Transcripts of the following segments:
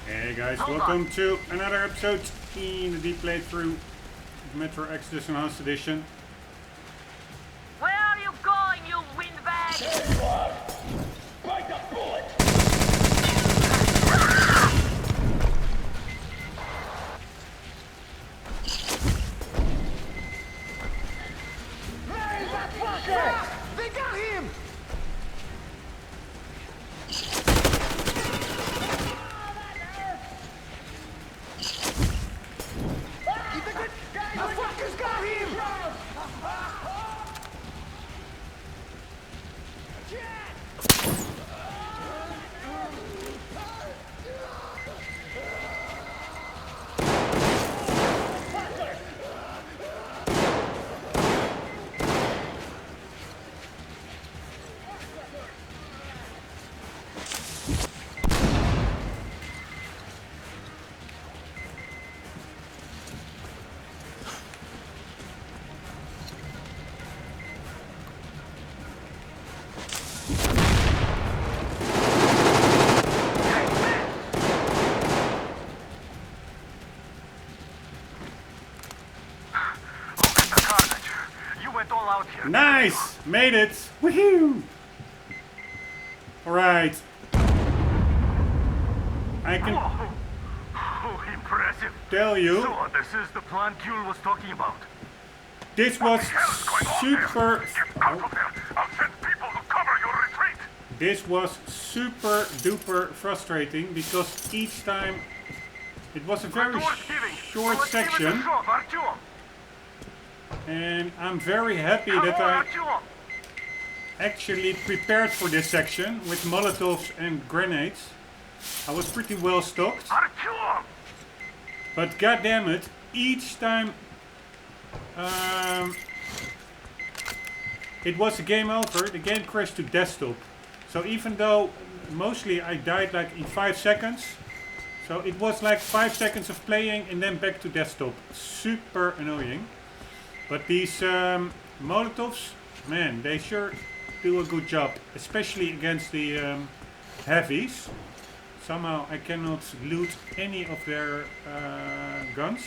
Hey guys, welcome to another episode in the deep playthrough of Metro Exodus Enhanced Edition. Where are you going, you windbag? There you are! Bite the bullet! Where is that fucker? They got him! The fuckers got him! Nice! Made it! Woohoo! Alright. I can Impressive. tell you, So this is the plan Kuhl was talking about. this was super... Out of there. I'll send people to cover your retreat. This was super duper frustrating because each time it was a very short section, and I'm very happy that I actually prepared for this section with Molotovs and grenades. I was pretty well stocked, but goddammit, each time it was a game over, the game crashed to desktop. So even though mostly I died like in 5 seconds, so it was like 5 seconds of playing and then back to desktop. Super annoying. But these Molotovs, man, they sure do a good job, especially against the heavies. Somehow I cannot loot any of their guns.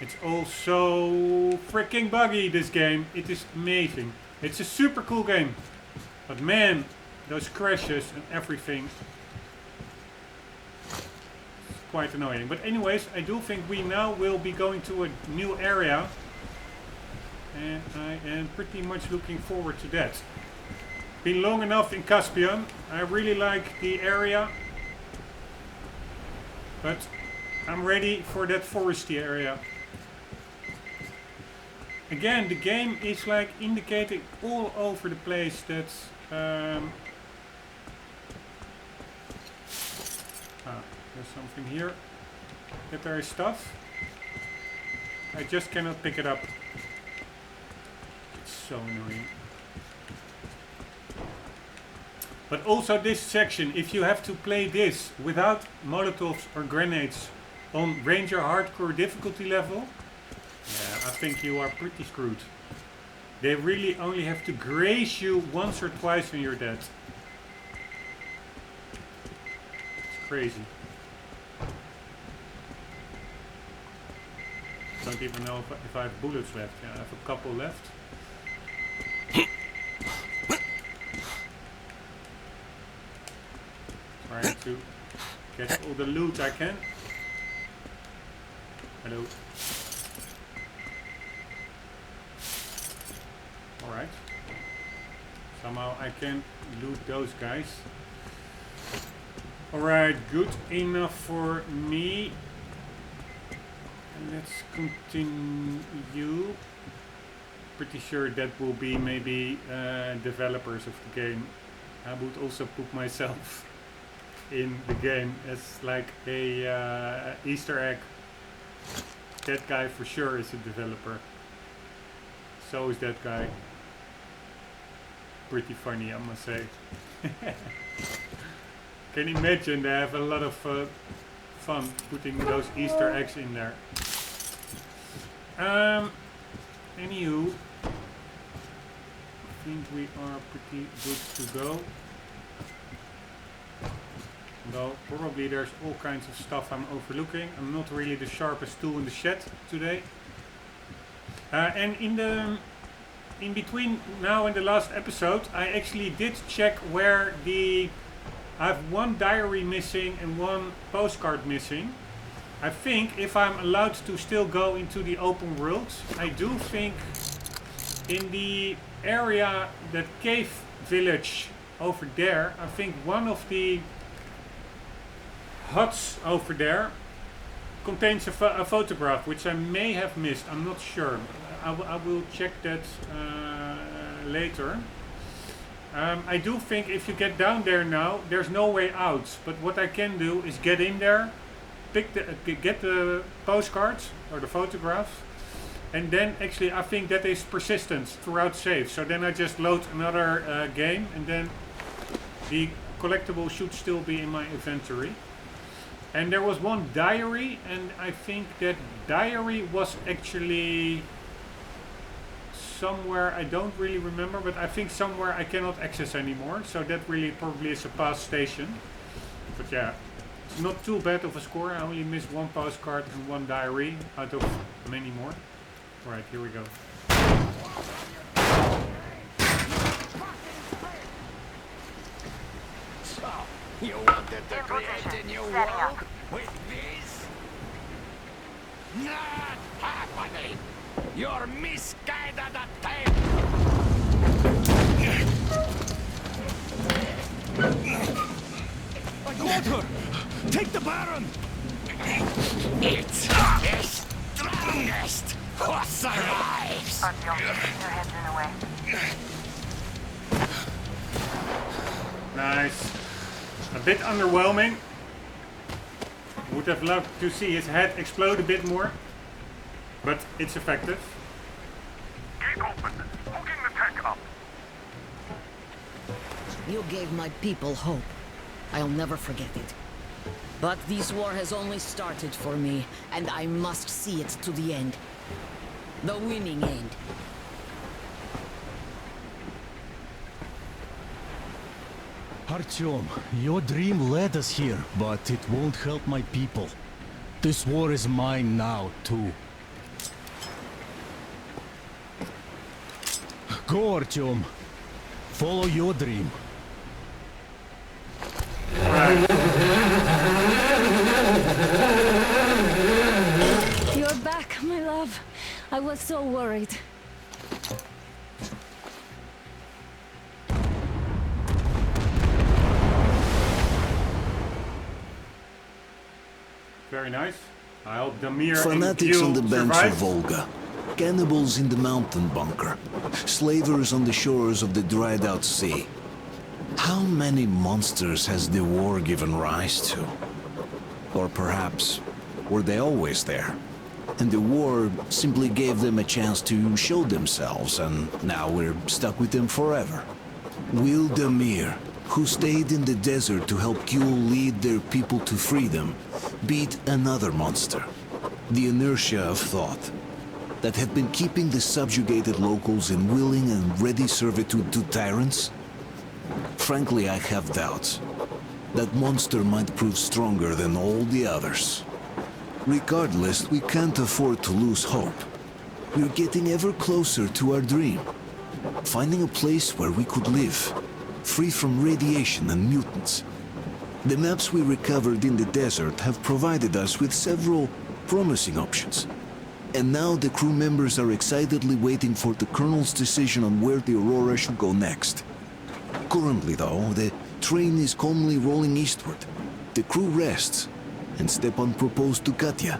It's all so freaking buggy, this game. It is amazing. It's a super cool game. But man, those crashes and everything, it's quite annoying. But anyways, I do think we now will be going to a new area. And I am pretty much looking forward to that. Been long enough in Caspian. I really like the area. But I'm ready for that foresty area. Again, the game is like indicating all over the place that there's something here, that there is stuff. I just cannot pick it up. It's so annoying. But also this section, if you have to play this without Molotovs or grenades on Ranger Hardcore difficulty level, yeah, I think you are pretty screwed. They really only have to graze you once or twice when you're dead. It's crazy. Don't even know if I have bullets left. Yeah, I have a couple left. Trying to get all the loot I can. Hello. Alright. Somehow I can loot those guys. Alright, good enough for me. Let's continue. Pretty sure that will be maybe developers of the game. I would also put myself in the game as like a Easter egg. That guy for sure is a developer. So is that guy. Pretty funny, I must say. Can you imagine they have a lot of fun putting those Easter eggs in there. Anywho, I think we are pretty good to go. Though probably there's all kinds of stuff I'm overlooking. I'm not really the sharpest tool in the shed today. And in between now and the last episode, I actually did check where I have one diary missing and one postcard missing. I think if I'm allowed to still go into the open world, I do think in the area, that cave village over there, I think one of the huts over there contains a photograph, which I may have missed. I'm not sure. I will check that later. I do think if you get down there now, there's no way out. But what I can do is get in there, get the postcards or the photographs, and then actually I think that is persistent throughout save. So then I just load another game, and then the collectible should still be in my inventory. And there was one diary, and I think that diary was actually somewhere, I don't really remember, but I think somewhere I cannot access anymore. So that really probably is a past station. But yeah, it's not too bad of a score. I only missed one postcard and one diary out of many more. Alright, here we go. So, you wanted to create a new world with this? Not happening! You're misguided attempt! I got her! Take the Baron! It's the strongest who survives! Artyom, your head's in the way. Nice. A bit underwhelming. Would have loved to see his head explode a bit more, but it's effective. Gate open. Hooking the tank up. You gave my people hope. I'll never forget it. But this war has only started for me, and I must see it to the end. The winning end. Artyom, your dream led us here, but it won't help my people. This war is mine now, too. Go, Artyom. Follow your dream. You're back, my love. I was so worried. Very nice. I hope Damir Fanatics on the banks of survives. Volga. Cannibals in the mountain bunker. Slavers on the shores of the dried out sea. How many monsters has the war given rise to? Or perhaps, were they always there? And the war simply gave them a chance to show themselves, and now we're stuck with them forever. Will Damir, who stayed in the desert to help Gül lead their people to freedom, beat another monster? The inertia of thought that had been keeping the subjugated locals in willing and ready servitude to tyrants? Frankly, I have doubts. That monster might prove stronger than all the others. Regardless, we can't afford to lose hope. We're getting ever closer to our dream. Finding a place where we could live, free from radiation and mutants. The maps we recovered in the desert have provided us with several promising options. And now the crew members are excitedly waiting for the Colonel's decision on where the Aurora should go next. Currently, though, the train is calmly rolling eastward. The crew rests, and Stepan proposed to Katya.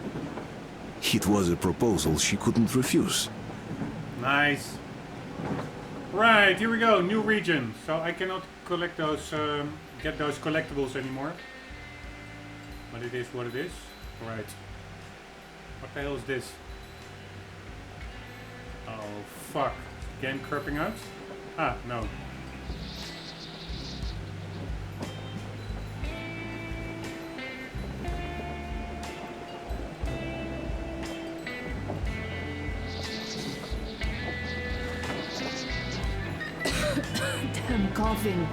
It was a proposal she couldn't refuse. Nice. Right, here we go. New region. So I cannot collect those, get those collectibles anymore. But it is what it is. Right. What the hell is this? Oh, fuck. Game chirping out? Ah, no. Damn coughing.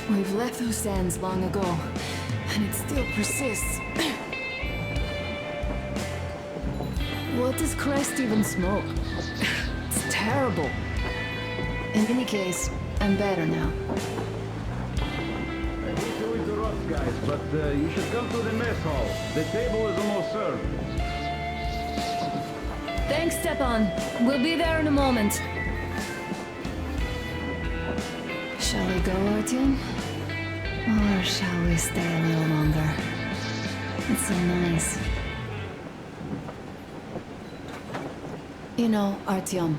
We've left those sands long ago. And it still persists. What does Crest even smoke? It's terrible. In any case, I'm better now. I hate to interrupt, guys, but you should come to the mess hall. The table is almost served. Thanks, Stepan. We'll be there in a moment. Shall we go, Artyom? Or shall we stay a little longer? It's so nice. You know, Artyom,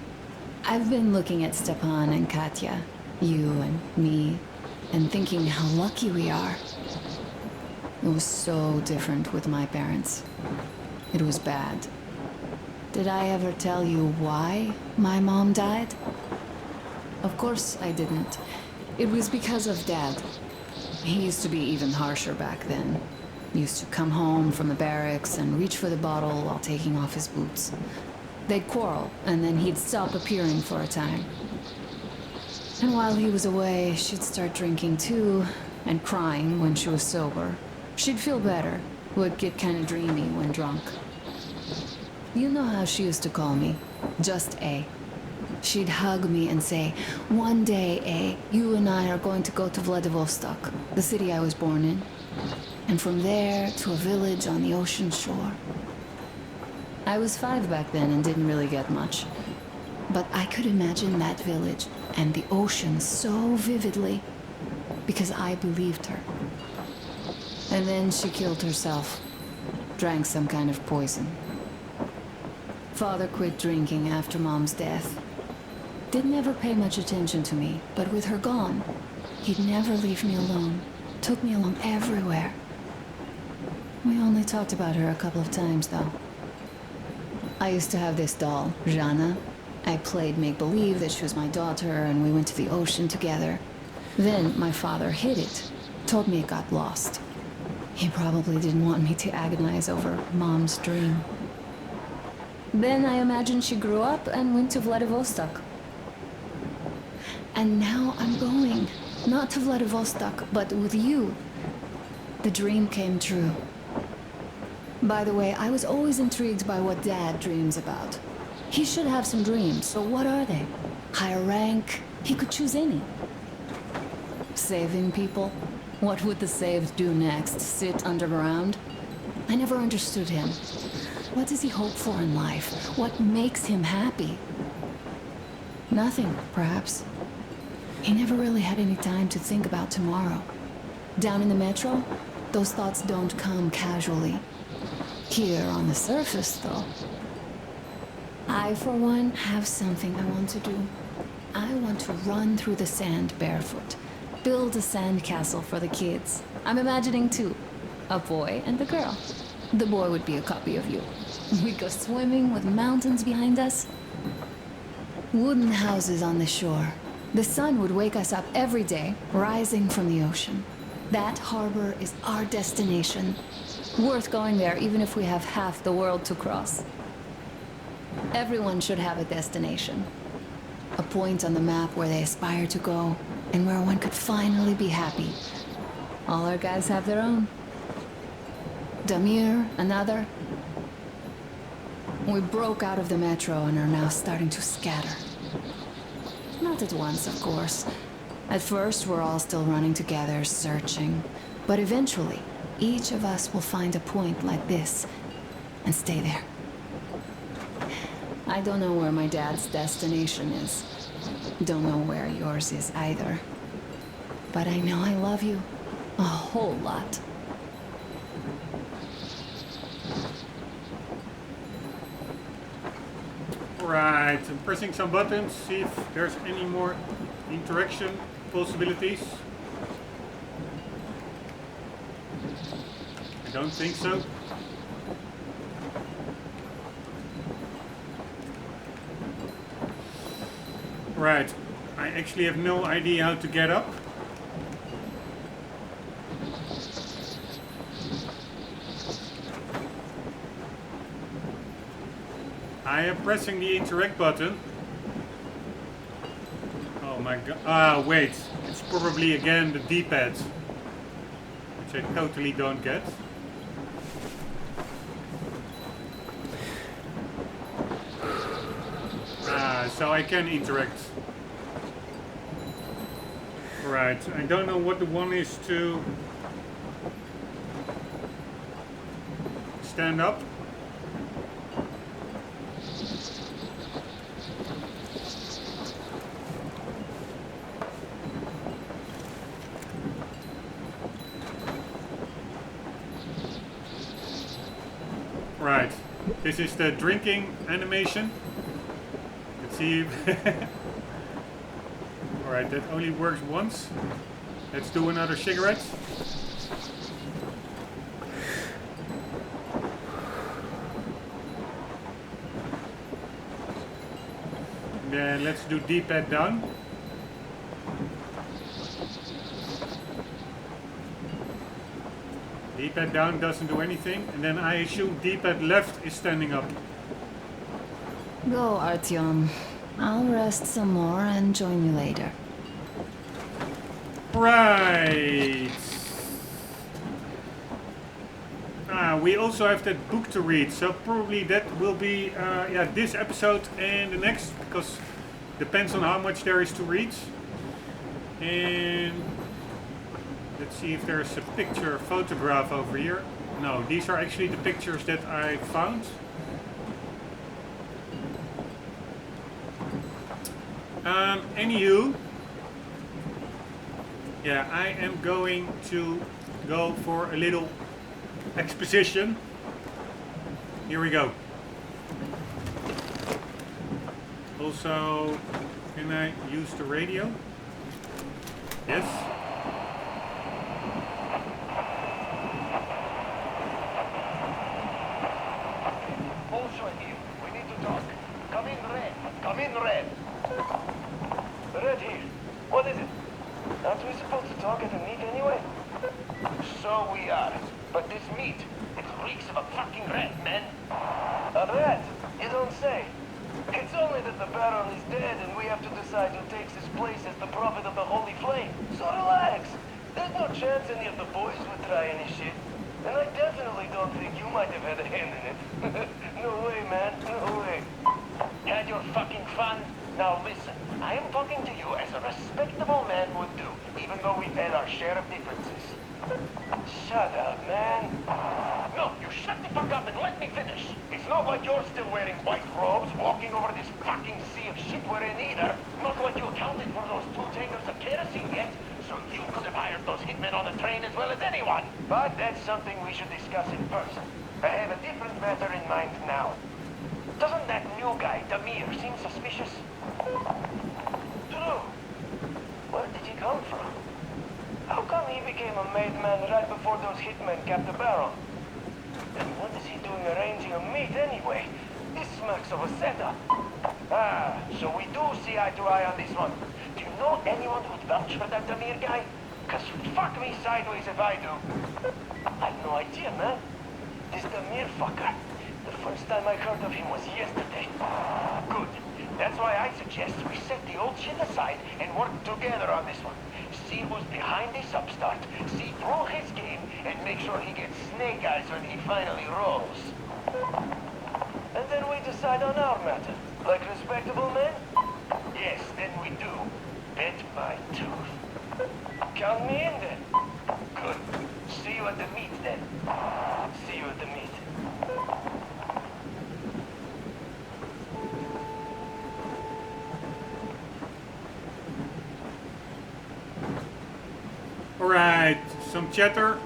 I've been looking at Stepan and Katya, you and me, and thinking how lucky we are. It was so different with my parents. It was bad. Did I ever tell you why my mom died? Of course I didn't. It was because of Dad. He used to be even harsher back then. He used to come home from the barracks and reach for the bottle while taking off his boots. They'd quarrel, and then he'd stop appearing for a time. And while he was away, she'd start drinking too, and crying when she was sober. She'd feel better, would get kind of dreamy when drunk. You know how she used to call me? Just A. She'd hug me and say, "One day, A, you and I are going to go to Vladivostok, the city I was born in. And from there to a village on the ocean shore." I was 5 back then and didn't really get much. But I could imagine that village and the ocean so vividly because I believed her. And then she killed herself. Drank some kind of poison. Father quit drinking after Mom's death. Didn't ever pay much attention to me, but with her gone, he'd never leave me alone. Took me along everywhere. We only talked about her a couple of times, though. I used to have this doll, Jana. I played make-believe that she was my daughter, and we went to the ocean together. Then my father hid it, told me it got lost. He probably didn't want me to agonize over Mom's dream. Then I imagined she grew up and went to Vladivostok. And now I'm going, not to Vladivostok, but with you. The dream came true. By the way, I was always intrigued by what Dad dreams about. He should have some dreams, so what are they? Higher rank? He could choose any. Saving people? What would the saved do next? Sit underground? I never understood him. What does he hope for in life? What makes him happy? Nothing, perhaps. He never really had any time to think about tomorrow. Down in the metro, those thoughts don't come casually. Here on the surface, though. I, for one, have something I want to do. I want to run through the sand barefoot. Build a sand castle for the kids. I'm imagining two. A boy and a girl. The boy would be a copy of you. We'd go swimming with mountains behind us. Wooden houses on the shore. The sun would wake us up every day, rising from the ocean. That harbor is our destination. Worth going there even if we have half the world to cross. Everyone should have a destination. A point on the map where they aspire to go, and where one could finally be happy. All our guys have their own. Damir, another. We broke out of the metro and are now starting to scatter. Not at once, of course. At first, we're all still running together, searching. But eventually, each of us will find a point like this and stay there. I don't know where my dad's destination is. Don't know where yours is either. But I know I love you a whole lot. Right, I'm pressing some buttons, see if there's any more interaction possibilities. I don't think so. Right, I actually have no idea how to get up. I am pressing the interact button. Oh my god. Ah, wait. It's probably again the D-pad. Which which I totally don't get. So I can interact. Right, I don't know what the one is to stand up. Right, this is the drinking animation. Let's see. Alright, that only works once. Let's do another cigarette. Then let's do D-pad down. D-pad down doesn't do anything, and then I assume D-pad left is standing up. Go, Artyom. I'll rest some more and join you later. Right. We also have that book to read, so probably that will be yeah, this episode and the next, because depends on how much there is to read. And let's see if there's a picture, photograph over here. No, these are actually the pictures that I found. Anywho, yeah, I am going to go for a little exposition. Here we go. Also, can I use the radio? Yes. Also here, we need to talk. Come in, Red. Come in, Red. Red here. What is it? Aren't we supposed to talk at the meet anyway? So we are. But this meat, it reeks of a fucking rat, man. A rat? You don't say. It's only that the Baron is dead and we have to decide who takes his place as the prophet of the Holy Flame. So relax. There's no chance any of the boys would try any shit. And I definitely don't think you might have had a hand in it. No way, man. No way. Had your fucking fun? Now listen, I am talking to you as a respectable man would do, even though we've had our share of differences. Shut up, man. No, you shut the fuck up and let me finish. It's not like you're still wearing white robes, walking over this fucking sea of shit we're in either. Not like you accounted for those 2 tankers of kerosene yet. So you could have hired those hitmen on the train as well as anyone. But that's something we should discuss in person. I have a different matter in mind now. Doesn't that new guy, Damir, seem suspicious? True. Where did he come from? How come he became a made man right before those hitmen capped the Baron? And what is he doing arranging a meet anyway? This smacks of a setup. Ah, so we do see eye to eye on this one. Do you know anyone who'd vouch for that Damir guy? Cause fuck me sideways if I do. I've no idea, man. This Damir fucker. The first time I heard of him was yesterday. Good. That's why I suggest we set the old shit aside and work together on this one. See who's behind this upstart, see through his game, and make sure he gets snake eyes when he finally rolls. And then we decide on our matter, like respectable men? Yes, then we do. Bet my tooth. Count me in then. Good. See you at the meet then. See you at the meet. Alright, some chatter.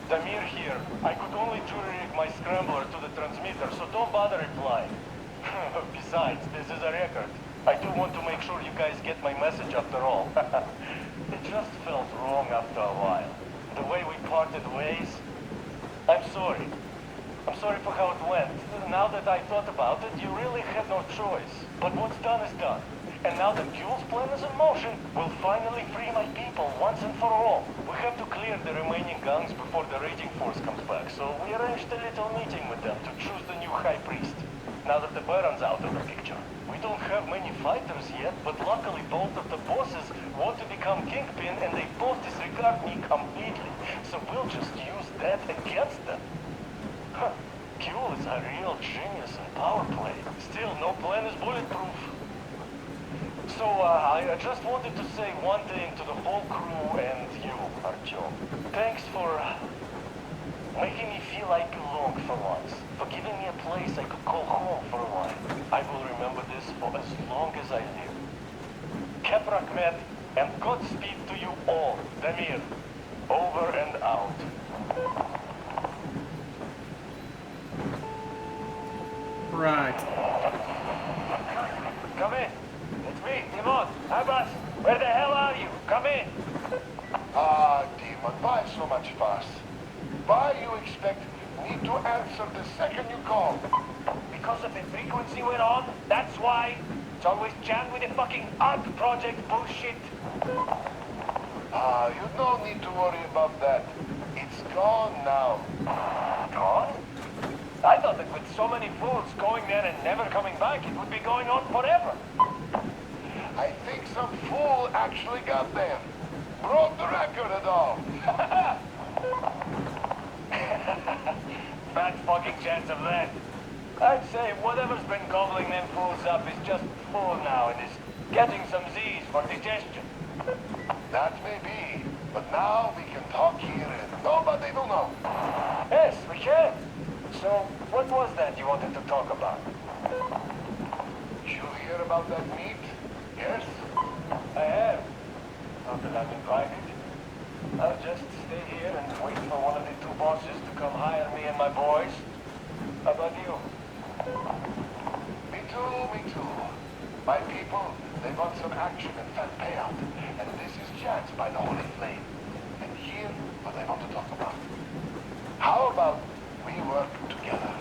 Damir here. I could only jury-rig my scrambler to the transmitter, so don't bother replying. Besides, this is a record. I do want to make sure you guys get my message after all. It just felt wrong after a while. The way we parted ways. I'm sorry. I'm sorry for how it went. Now that I thought about it, you really had no choice. But what's done is done. And now that Jules' plan is in motion, we'll finally free my people once and for all. We have to clear the remaining gangs before the raiding force comes back, so we arranged a little meeting with them to choose the new high priest. now that the Baron's out of the picture. We don't have many fighters yet, but luckily both of the bosses want to become Kingpin and they both disregard me completely. So we'll just use that against them. Huh. Q is a real genius in power play. Still, no plan is bulletproof. So, I just wanted to say one thing to the whole crew and you, Artyom. Thanks for making me feel I belong for once. For giving me a place I could call home for a while. I will remember this for as long as I live. Keprak met, and Godspeed to you all. Damir, over and out. Right. Come in. It's me, Timon. Abbas, where the hell are you? Come in. Demon, why so much fuss? Why you expect me to answer the second you call? Because of the frequency we're on? That's why? It's always jammed with the fucking HUD project bullshit. You don't need to worry about that. It's gone now. Gone? I thought that with so many fools going there and never coming back, it would be going on forever. I think some fool actually got there. Broke the record and all. Fat fucking chance of that. I'd say whatever's been gobbling them fools up is just full now and is getting some Z's for digestion. That may be, but now we can talk here and nobody will know. Yes, we can. So, what was that you wanted to talk about? You hear about that meet? Yes? I have. Not that I'm invited. I'll just stay here and wait for one of the two bosses to come hire me and my boys. How about you? Me too. My people, they want some action and fat payout. And this is chance by the Holy Flame. And here, what I want to talk about. How about we work together?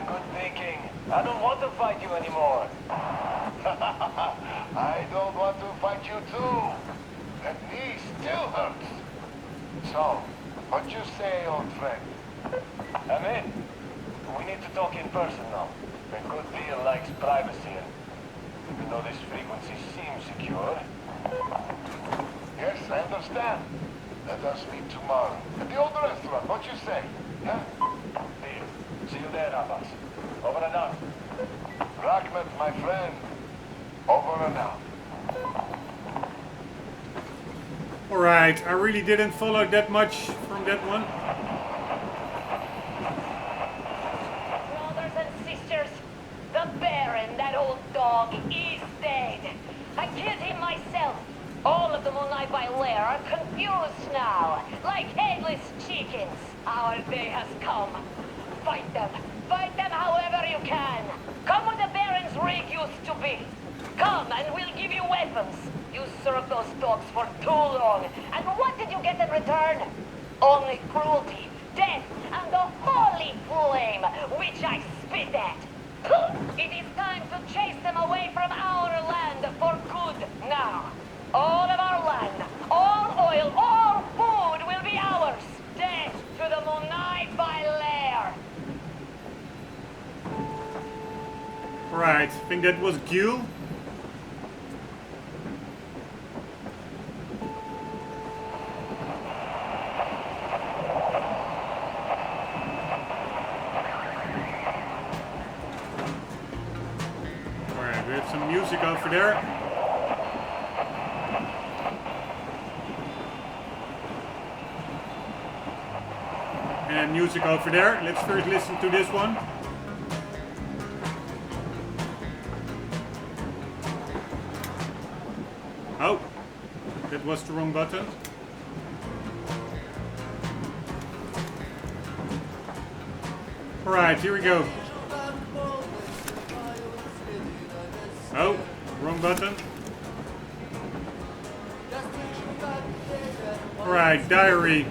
Good thinking. I don't want to fight you anymore. I don't want to fight you too. That knee still hurts. So, what you say, old friend? I'm in. We need to talk in person now. The good deal likes privacy, and even though this frequency seems secure. Yes, I understand. Let us meet tomorrow at the old restaurant. What you say? Yeah? Deal. See you there, Abbas. Over and out. Rachmat, my friend. Over and out. Alright, I really didn't follow that much from that one. Brothers and sisters, the Baron, that old dog, is dead. I killed him myself. All of the Moonlight by Lair are confused now, like headless chickens. Our day has come. Fight them. Fight them however you can. Come where the Baron's rig used to be. Come and we'll give you weapons. You served those dogs for too long. And what did you get in return? Only cruelty, death, and the holy flame, which I spit at. It is time to chase them away from our land for good now. All of our land, all oil, all food will be ours. Death to the Moonlight by Lair. Right, I think that was Gil. Alright, we have some music over there. And music over there. Let's first listen to this one. Oh, that was the wrong button. Alright, here we go. Oh, wrong button. Alright, diary.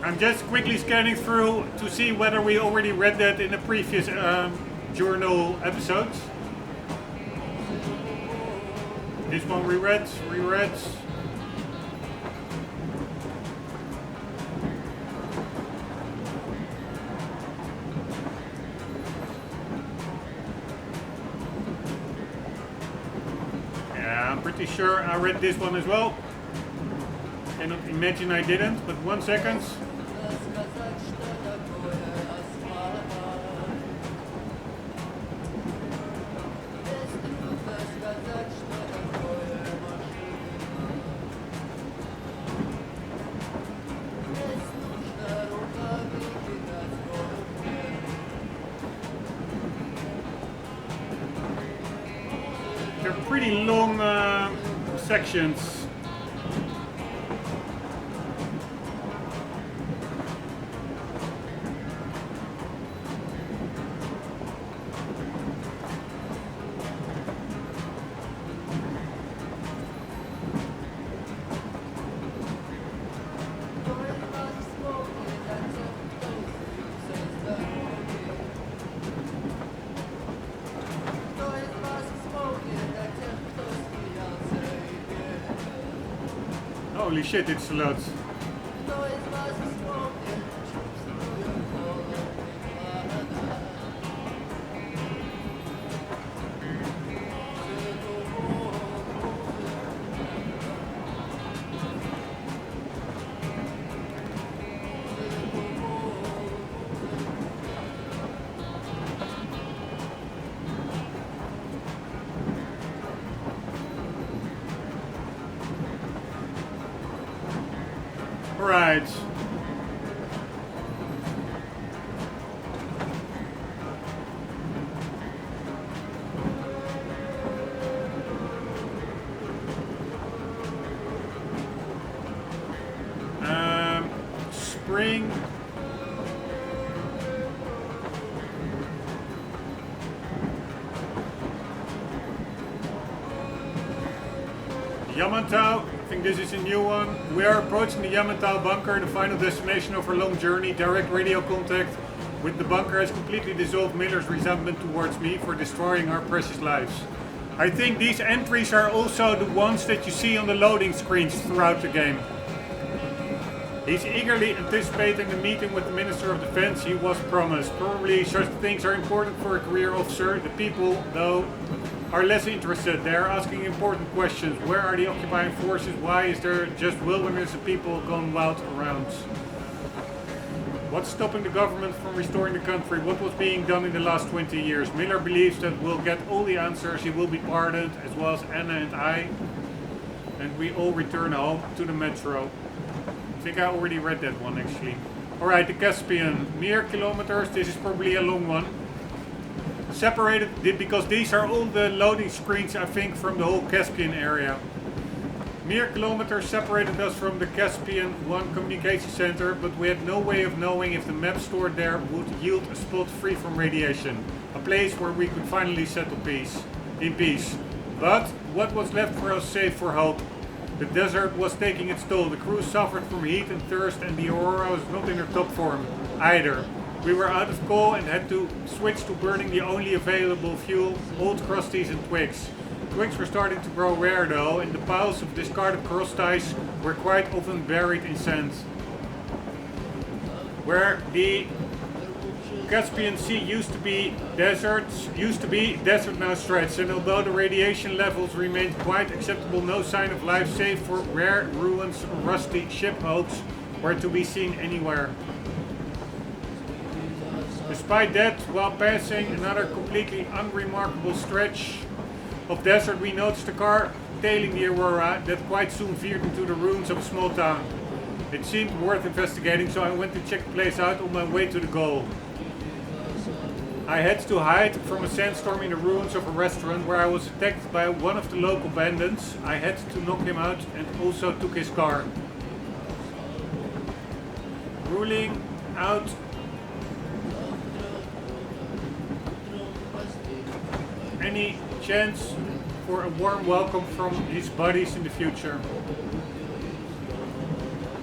I'm just quickly scanning through to see whether we already read that in the previous journal episodes. This one reread. Yeah, I'm pretty sure I read this one as well. Cannot imagine I didn't, but 1 second. They're pretty long sections. Holy shit, it's a lot. Right. Spring. Yamantau. I think this is a new one. We are approaching the Yamantau bunker, the final destination of our long journey. Direct radio contact with the bunker has completely dissolved Miller's resentment towards me for destroying our precious lives. I think these entries are also the ones that you see on the loading screens throughout the game. He's eagerly anticipating the meeting with the Minister of Defense he was promised. Probably such things are important for a career officer. The people, though, are less interested. They are asking important questions. Where are the occupying forces? Why is there just wilderness and people gone wild around? What's stopping the government from restoring the country? What was being done in the last 20 years? Miller believes that we'll get all the answers. He will be pardoned, as well as Anna and I. And we all return home to the metro. I think I already read that one, actually. Alright, the Caspian. Mere kilometers. This is probably a long one. Separated, because these are all the loading screens, I think, from the whole Caspian area. Mere kilometers separated us from the Caspian 1 communication center, but we had no way of knowing if the map stored there would yield a spot free from radiation. A place where we could finally settle in peace. But what was left for us save for hope? The desert was taking its toll. The crew suffered from heat and thirst, and the Aurora was not in her top form either. We were out of coal and had to switch to burning the only available fuel, old crusties and twigs. Twigs were starting to grow rare though, and the piles of discarded cross ties were quite often buried in sand. Where the Caspian Sea used to be desert now stretched, and although the radiation levels remained quite acceptable, no sign of life save for rare ruins or rusty ship hulks were to be seen anywhere. Despite that, while passing another completely unremarkable stretch of desert, we noticed a car tailing the Aurora that quite soon veered into the ruins of a small town. It seemed worth investigating, so I went to check the place out on my way to the goal. I had to hide from a sandstorm in the ruins of a restaurant where I was attacked by one of the local bandits. I had to knock him out and also took his car. Ruling out any chance for a warm welcome from his buddies in the future.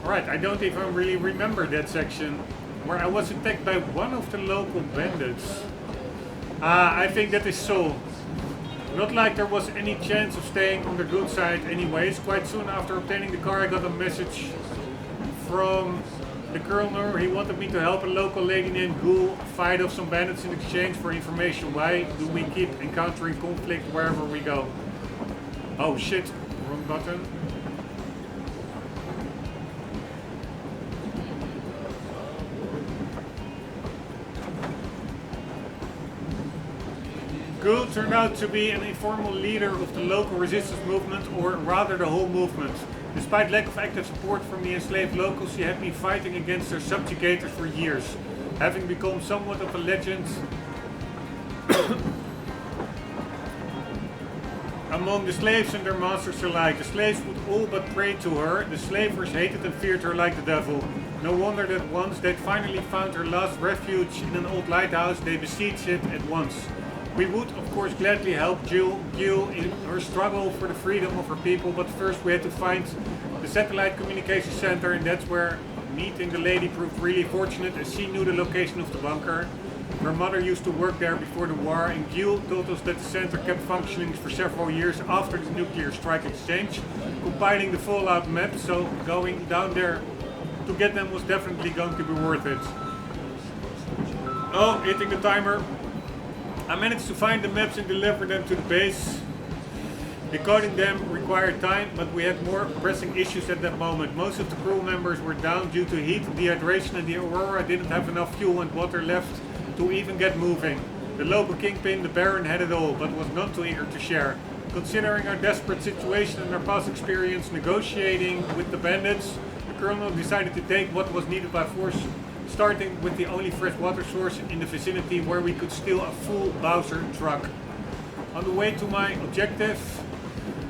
Alright, I don't even really remember that section where I was attacked by one of the local bandits. I think that is so. Not like there was any chance of staying on the good side anyways. Quite soon after obtaining the car, I got a message from the colonel. He wanted me to help a local lady named Ghoul fight off some bandits in exchange for information. Why do we keep encountering conflict wherever we go? Oh shit, wrong button. Gul turned out to be an informal leader of the local resistance movement, or rather the whole movement. Despite lack of active support from the enslaved locals, she had been fighting against their subjugators for years, having become somewhat of a legend among the slaves and their masters alike. The slaves would all but pray to her. The slavers hated and feared her like the devil. No wonder that once they'd finally found her last refuge in an old lighthouse, they besieged it at once. We would, of course, gladly help Gul in her struggle for the freedom of her people, but first we had to find the satellite communication center, and that's where meeting the lady proved really fortunate, as she knew the location of the bunker. Her mother used to work there before the war, and Gul told us that the center kept functioning for several years after the nuclear strike exchange, compiling the fallout map, so going down there to get them was definitely going to be worth it. Oh, hitting the timer. I managed to find the maps and deliver them to the base. Decoding them required time, but we had more pressing issues at that moment. Most of the crew members were down due to heat, dehydration, and the Aurora didn't have enough fuel and water left to even get moving. The local kingpin, the Baron, had it all, but was none too eager to share. Considering our desperate situation and our past experience negotiating with the bandits, the Colonel decided to take what was needed by force, starting with the only fresh water source in the vicinity where we could steal a full Bowser truck. On the way to my objective,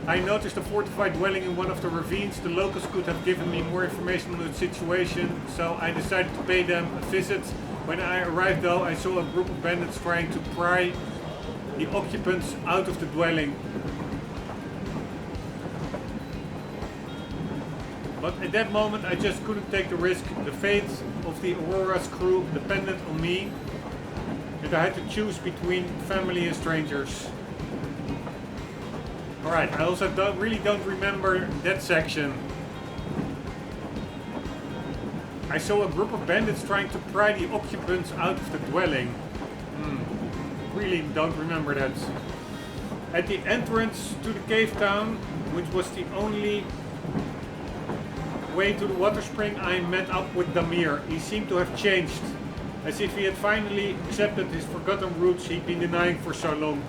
I noticed a fortified dwelling in one of the ravines. The locals could have given me more information on the situation, so I decided to pay them a visit. When I arrived though, I saw a group of bandits trying to pry the occupants out of the dwelling. But at that moment I just couldn't take the risk. The fate of the Aurora's crew depended on me, and I had to choose between family and strangers. Alright, I also really don't remember that section. I saw a group of bandits trying to pry the occupants out of the dwelling. Really don't remember that. At the entrance to the cave town, which was the only way to the water spring, I met up with Damir. He seemed to have changed, as if he had finally accepted his forgotten roots he'd been denying for so long.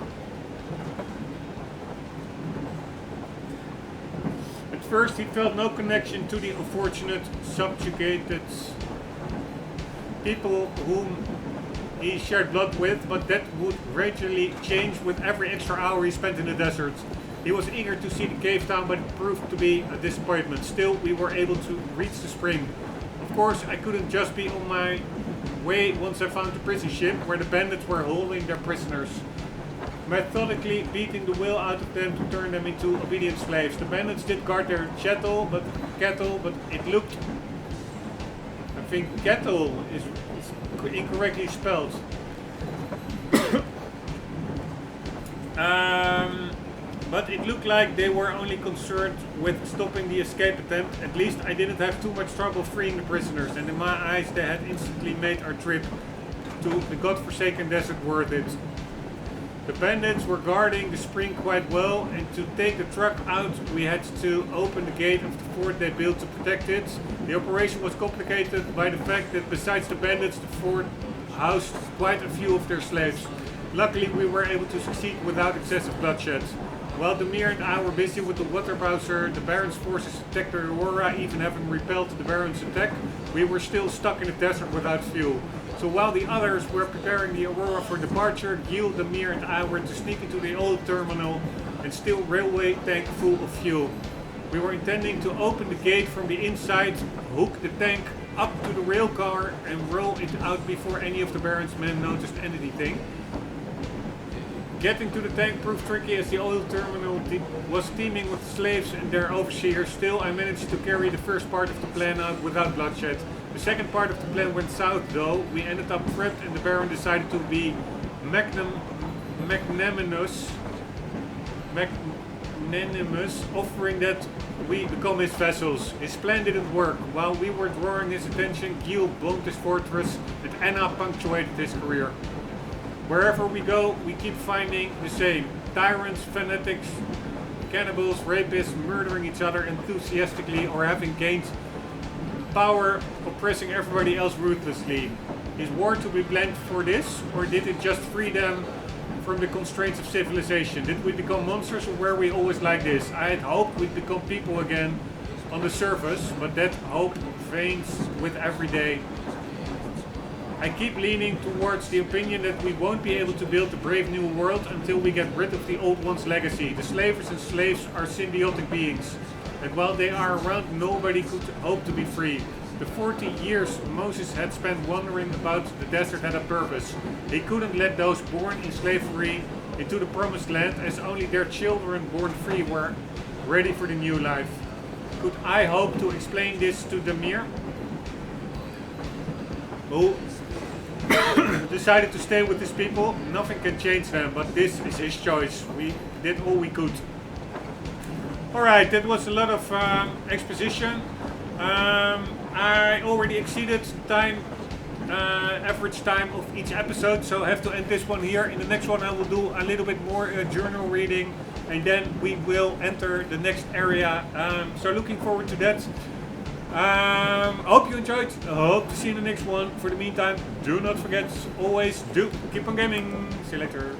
At first he felt no connection to the unfortunate, subjugated people whom he shared blood with, but that would gradually change with every extra hour he spent in the desert. He was eager to see the cave town, but it proved to be a disappointment. Still, we were able to reach the spring. Of course, I couldn't just be on my way once I found the prison ship, where the bandits were holding their prisoners, methodically beating the will out of them to turn them into obedient slaves. The bandits did guard their cattle, but it looked... I think cattle is incorrectly spelled. But it looked like they were only concerned with stopping the escape attempt. At least I didn't have too much trouble freeing the prisoners, and in my eyes they had instantly made our trip to the godforsaken desert worth it. The bandits were guarding the spring quite well, and to take the truck out we had to open the gate of the fort they built to protect it. The operation was complicated by the fact that besides the bandits, the fort housed quite a few of their slaves. Luckily we were able to succeed without excessive bloodshed. While Damir and I were busy with the water Bowser, the Baron's forces attacked the Aurora. Even having repelled the Baron's attack, we were still stuck in the desert without fuel. So while the others were preparing the Aurora for departure, Gil, Damir and I were to sneak into the old terminal and steal railway tank full of fuel. We were intending to open the gate from the inside, hook the tank up to the rail car and roll it out before any of the Baron's men noticed anything. Getting to the tank proved tricky, as the oil terminal was teeming with slaves and their overseers. Still, I managed to carry the first part of the plan out without bloodshed. The second part of the plan went south though. We ended up trapped, and the Baron decided to be magnanimous, offering that we become his vessels. His plan didn't work. While we were drawing his attention, Gil bombed his fortress, and Anna punctuated his career. Wherever we go, we keep finding the same. Tyrants, fanatics, cannibals, rapists, murdering each other enthusiastically, or having gained power, oppressing everybody else ruthlessly? Is war to be blamed for this, or did it just free them from the constraints of civilization? Did we become monsters, or were we always like this? I had hoped we'd become people again on the surface, but that hope wanes with every day. I keep leaning towards the opinion that we won't be able to build a brave new world until we get rid of the old one's legacy. The slavers and slaves are symbiotic beings, and while they are around, nobody could hope to be free. The 40 years Moses had spent wandering about the desert had a purpose. He couldn't let those born in slavery into the promised land, as only their children born free were ready for the new life. Could I hope to explain this to Damir, who decided to stay with his people? Nothing can change them, but this is his choice. We did all we could. Alright, that was a lot of exposition. I already exceeded time, average time of each episode, so I have to end this one here. In the next one I will do a little bit more journal reading, and then we will enter the next area. So looking forward to that. I hope you enjoyed. I hope to see you in the next one. For the meantime, do not forget, always do keep on gaming. See you later.